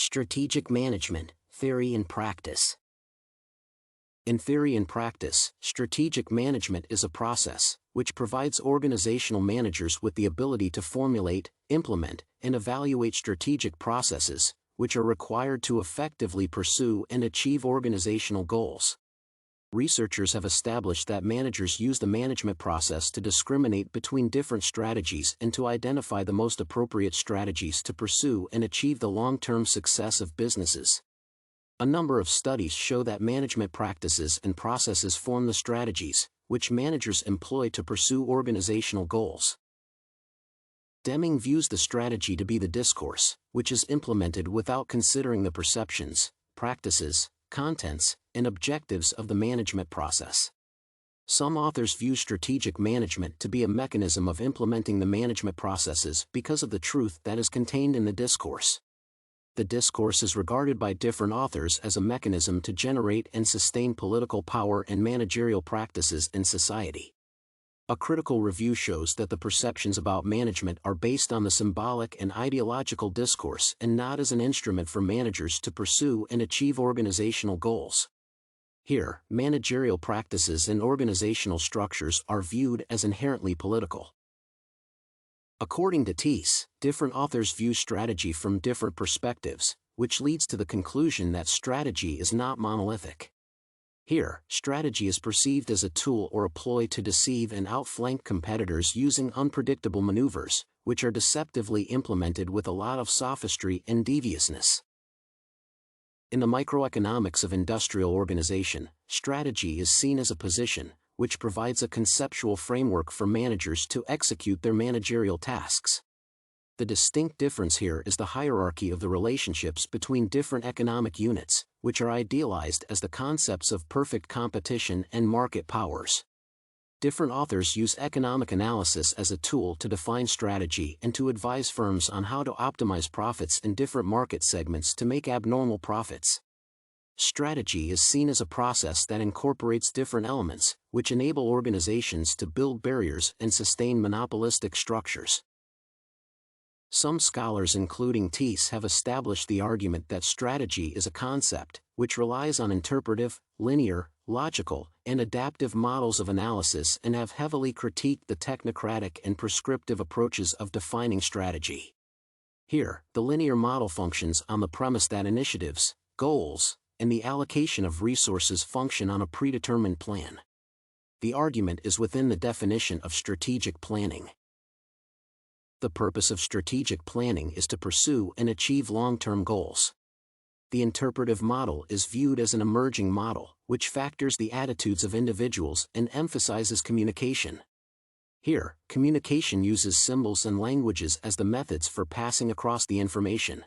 Strategic management, theory and practice. In theory and practice, strategic management is a process which provides organizational managers with the ability to formulate, implement, and evaluate strategic processes, which are required to effectively pursue and achieve organizational goals. Researchers have established that managers use the management process to discriminate between different strategies and to identify the most appropriate strategies to pursue and achieve the long-term success of businesses. A number of studies show that management practices and processes form the strategies which managers employ to pursue organizational goals. Deming views the strategy to be the discourse, which is implemented without considering the perceptions, practices, contents, and objectives of the management process. Some authors view strategic management to be a mechanism of implementing the management processes because of the truth that is contained in the discourse. The discourse is regarded by different authors as a mechanism to generate and sustain political power and managerial practices in society. A critical review shows that the perceptions about management are based on the symbolic and ideological discourse and not as an instrument for managers to pursue and achieve organizational goals. Here, managerial practices and organizational structures are viewed as inherently political. According to Thies, different authors view strategy from different perspectives, which leads to the conclusion that strategy is not monolithic. Here, strategy is perceived as a tool or a ploy to deceive and outflank competitors using unpredictable maneuvers, which are deceptively implemented with a lot of sophistry and deviousness. In the microeconomics of industrial organization, strategy is seen as a position, which provides a conceptual framework for managers to execute their managerial tasks. The distinct difference here is the hierarchy of the relationships between different economic units, which are idealized as the concepts of perfect competition and market powers. Different authors use economic analysis as a tool to define strategy and to advise firms on how to optimize profits in different market segments to make abnormal profits. Strategy is seen as a process that incorporates different elements, which enable organizations to build barriers and sustain monopolistic structures. Some scholars including Thies have established the argument that strategy is a concept which relies on interpretive, linear, logical, and adaptive models of analysis and have heavily critiqued the technocratic and prescriptive approaches of defining strategy. Here, the linear model functions on the premise that initiatives, goals, and the allocation of resources function on a predetermined plan. The argument is within the definition of strategic planning. The purpose of strategic planning is to pursue and achieve long-term goals. The interpretive model is viewed as an emerging model, which factors the attitudes of individuals and emphasizes communication. Here, communication uses symbols and languages as the methods for passing across the information.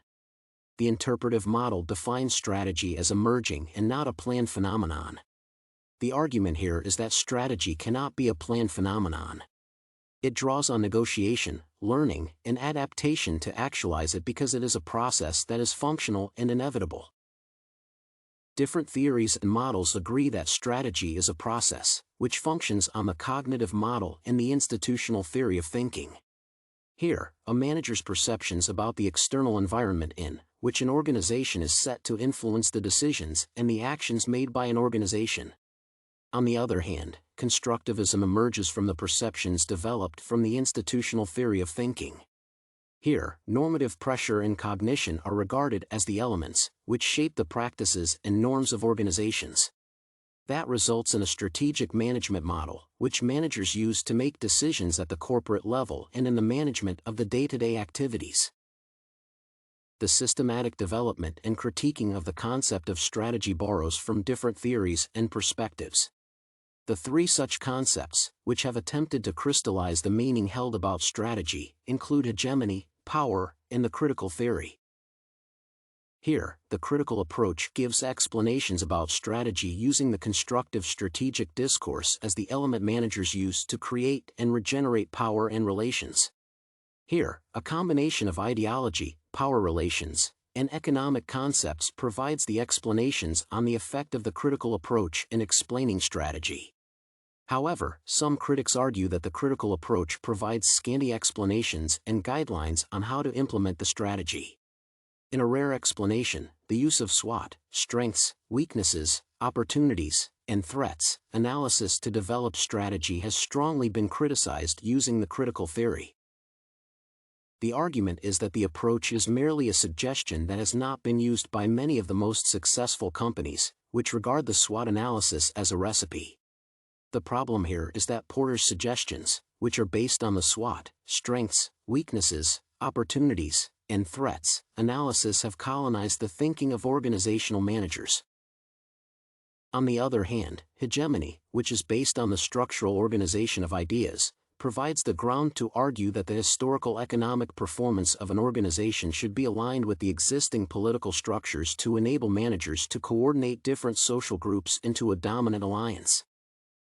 The interpretive model defines strategy as emerging and not a planned phenomenon. The argument here is that strategy cannot be a planned phenomenon. It draws on negotiation, learning, and adaptation to actualize it because it is a process that is functional and inevitable. Different theories and models agree that strategy is a process, which functions on the cognitive model and the institutional theory of thinking. Here, a manager's perceptions about the external environment in which an organization is set to influence the decisions and the actions made by an organization. On the other hand, constructivism emerges from the perceptions developed from the institutional theory of thinking. Here, normative pressure and cognition are regarded as the elements which shape the practices and norms of organizations. That results in a strategic management model, which managers use to make decisions at the corporate level and in the management of the day-to-day activities. The systematic development and critiquing of the concept of strategy borrows from different theories and perspectives. The three such concepts, which have attempted to crystallize the meaning held about strategy, include hegemony, power, and the critical theory. Here, the critical approach gives explanations about strategy using the constructive strategic discourse as the element managers use to create and regenerate power and relations. Here, a combination of ideology, power relations, and economic concepts provides the explanations on the effect of the critical approach in explaining strategy. However, some critics argue that the critical approach provides scanty explanations and guidelines on how to implement the strategy. In a rare explanation, the use of SWOT, strengths, weaknesses, opportunities, and threats, analysis to develop strategy has strongly been criticized using the critical theory. The argument is that the approach is merely a suggestion that has not been used by many of the most successful companies, which regard the SWOT analysis as a recipe. The problem here is that Porter's suggestions, which are based on the SWOT, strengths, weaknesses, opportunities, and threats, analysis have colonized the thinking of organizational managers. On the other hand, hegemony, which is based on the structural organization of ideas, provides the ground to argue that the historical economic performance of an organization should be aligned with the existing political structures to enable managers to coordinate different social groups into a dominant alliance.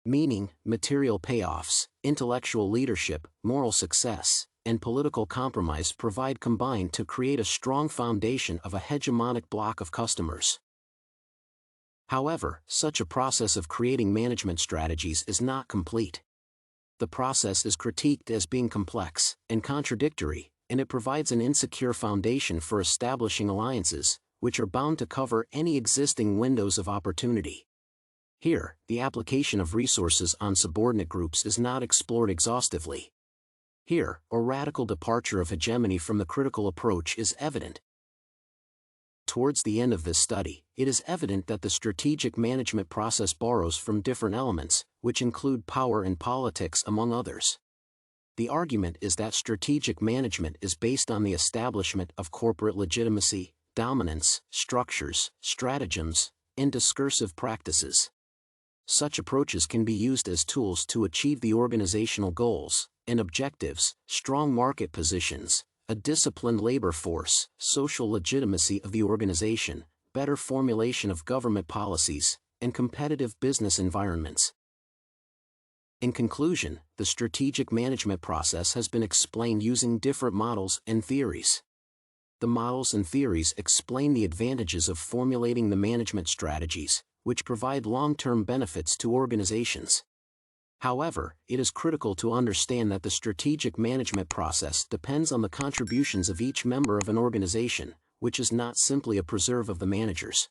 Meaning, material payoffs, intellectual leadership, moral success, and political compromise provide combined to create a strong foundation of a hegemonic block of customers. However, such a process of creating management strategies is not complete. The process is critiqued as being complex and contradictory, and it provides an insecure foundation for establishing alliances, which are bound to cover any existing windows of opportunity. Here, the application of resources on subordinate groups is not explored exhaustively. Here, a radical departure of hegemony from the critical approach is evident. Towards the end of this study, it is evident that the strategic management process borrows from different elements, which include power and politics among others. The argument is that strategic management is based on the establishment of corporate legitimacy, dominance, structures, stratagems, and discursive practices. Such approaches can be used as tools to achieve the organizational goals and objectives, strong market positions, a disciplined labor force, social legitimacy of the organization, better formulation of government policies, and competitive business environments. In conclusion, the strategic management process has been explained using different models and theories. The models and theories explain the advantages of formulating the management strategies, which provide long-term benefits to organizations. However, it is critical to understand that the strategic management process depends on the contributions of each member of an organization, which is not simply a preserve of the managers.